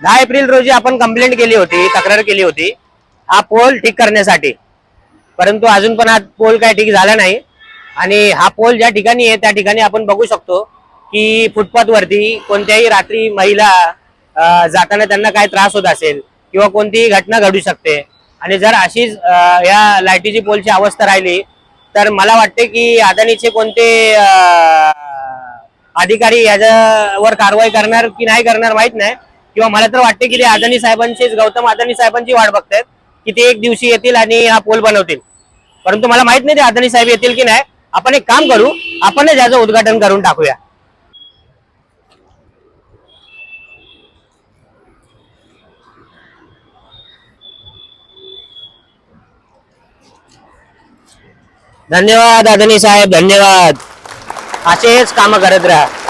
10 April रोजी आपण complaint केली होती, तक्रार केली होती हा पोल ठीक करण्यासाठी, परंतु अजून पण हा पोल काय ठीक झाला नाही। आणि हा पोल ज्या ठिकाणी आहे त्या ठिकाणी आपण बघू शकतो की फुटपाथ वरती कोणत्याही रात्री महिला जाताना त्यांना काय त्रास होत असेल किंवा कोणतीही घटना घडू शकते। आणि जर अशीच या लाईटीची पोलची अवस्था राहिली तर मला वाटते की अदानीचे कोणते अधिकारी याच्यावर कारवाई करणार की नाही करणार माहित नाही, किंवा मला तर वाटते की ते अदानी साहेबांचीच, गौतम अदानी साहेबांची वाट बघतायत की ते एक दिवशी येतील आणि हा पोल बनवतील। परंतु मला माहित नाही ते अदानी साहेब येतील की नाही। आपण एक काम करू, आपणच याचं उद्घाटन करून टाकूया। धन्यवाद अदानी साहेब, धन्यवाद। असेच काम करत राहा।